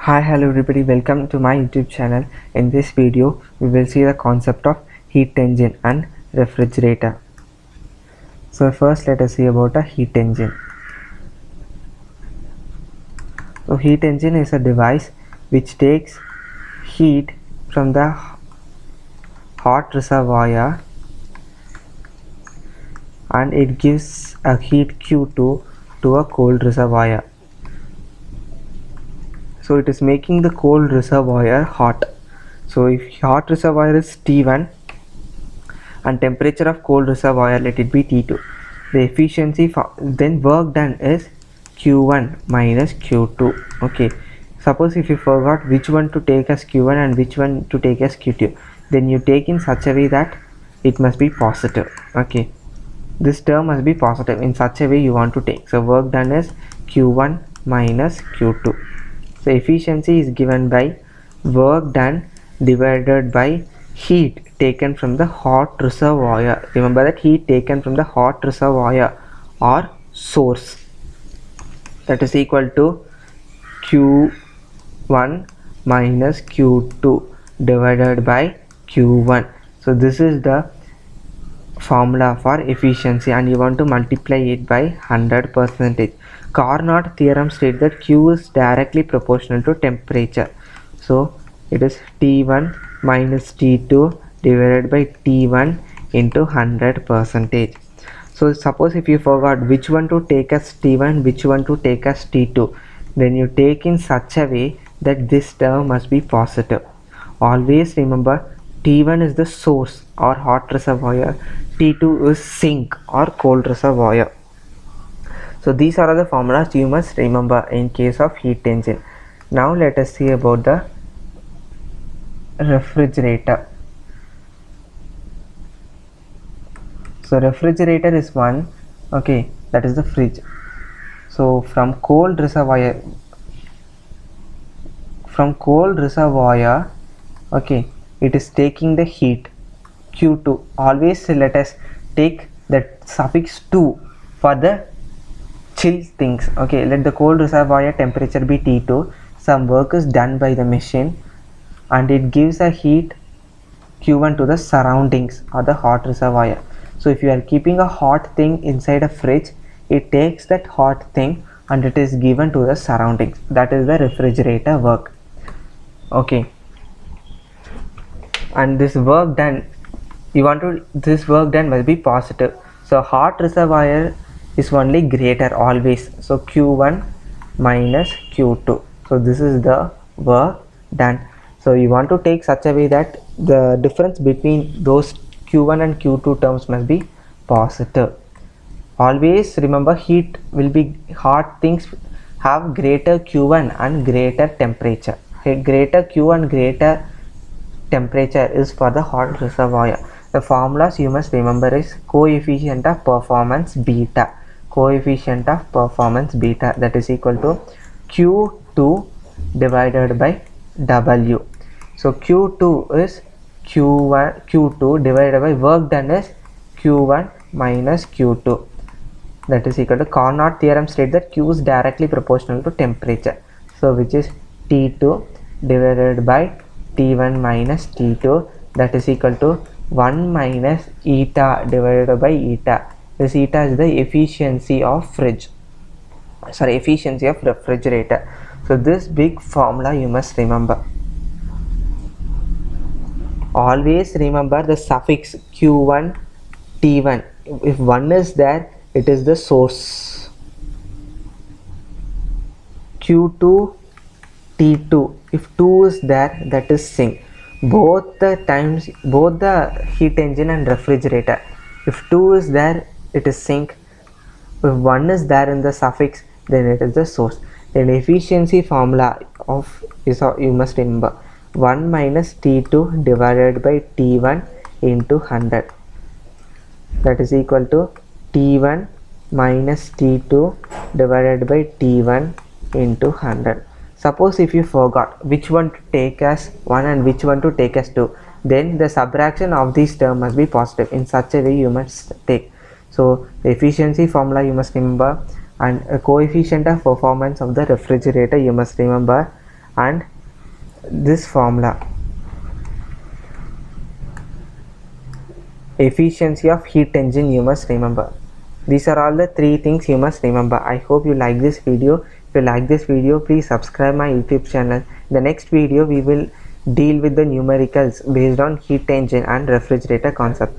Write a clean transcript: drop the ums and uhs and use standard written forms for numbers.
Hi, hello everybody, welcome to my YouTube channel. In this video we will see the concept of heat engine and refrigerator. So first let us see about a heat engine. So heat engine is a device which takes heat from the hot reservoir and it gives a heat Q2 to a cold reservoir. So it is making the cold reservoir hot. So if hot reservoir is T1 and temperature of cold reservoir let it be T2, the efficiency then work done is Q1 minus Q2. Okay, suppose if you forgot which one to take as Q1 and which one to take as Q2, then you take in such a way that it must be positive. Okay, this term must be positive in such a way you want to take. So work done is Q1 minus Q2. So efficiency is given by work done divided by heat taken from the hot reservoir. Remember that heat taken from the hot reservoir or source, that is equal to Q1 minus Q2 divided by Q1. So this is the formula for efficiency and you want to multiply it by 100%. Carnot theorem states that Q is directly proportional to temperature. So it is T1 minus T2 divided by T1 into 100%. So suppose if you forgot which one to take as T1, which one to take as T2, then you take in such a way that this term must be positive. Always remember T1 is the source or hot reservoir, T2 is sink or cold reservoir. So these are the formulas you must remember in case of heat engine. Now let us see about the refrigerator. So refrigerator is one, okay, that is the fridge. So from cold reservoir, okay, it is taking the heat Q2. Always let us take that suffix 2 for the chill things. Okay, let the cold reservoir temperature be T2. Some work is done by the machine and it gives a heat Q1 to the surroundings or the hot reservoir. So if you are keeping a hot thing inside a fridge, it takes that hot thing and it is given to the surroundings. That is the refrigerator work. Okay, and this work done, this work done must be positive. So hot reservoir is only greater always. So Q1 minus Q2. So this is the work done. So you want to take such a way that the difference between those Q1 and Q2 terms must be positive. Always remember hot things have greater Q1 and greater temperature. Greater Q and greater temperature is for the hot reservoir. The formulas you must remember is coefficient of performance beta. Coefficient of performance beta, that is equal to Q2 divided by W. So Q2 is Q2 divided by work done is Q1 minus Q2. That is equal to Carnot theorem states that Q is directly proportional to temperature. So which is T2 divided by T1 minus T2, that is equal to 1 minus eta divided by eta. This eta is the efficiency of efficiency of refrigerator. So this big formula you must remember. Always remember the suffix Q1 T1. If 1 is there, it is the source. Q2 T2. If 2 is there, that is sink. Both the heat engine and refrigerator, if 2 is there, it is sink. If 1 is there in the suffix, then it is the source. Then efficiency formula you must remember 1 minus T2 divided by T1 into 100. That is equal to T1 minus T2 divided by T1 into 100. Suppose if you forgot which one to take as 1 and which one to take as 2, then the subtraction of these terms must be positive. In such a way you must take. So the efficiency formula you must remember, and a coefficient of performance of the refrigerator you must remember, and this formula, efficiency of heat engine, you must remember. These are all the 3 things you must remember. I hope you like this video. If you like this video, please subscribe my YouTube channel. In the next video we will deal with the numericals based on heat engine and refrigerator concept.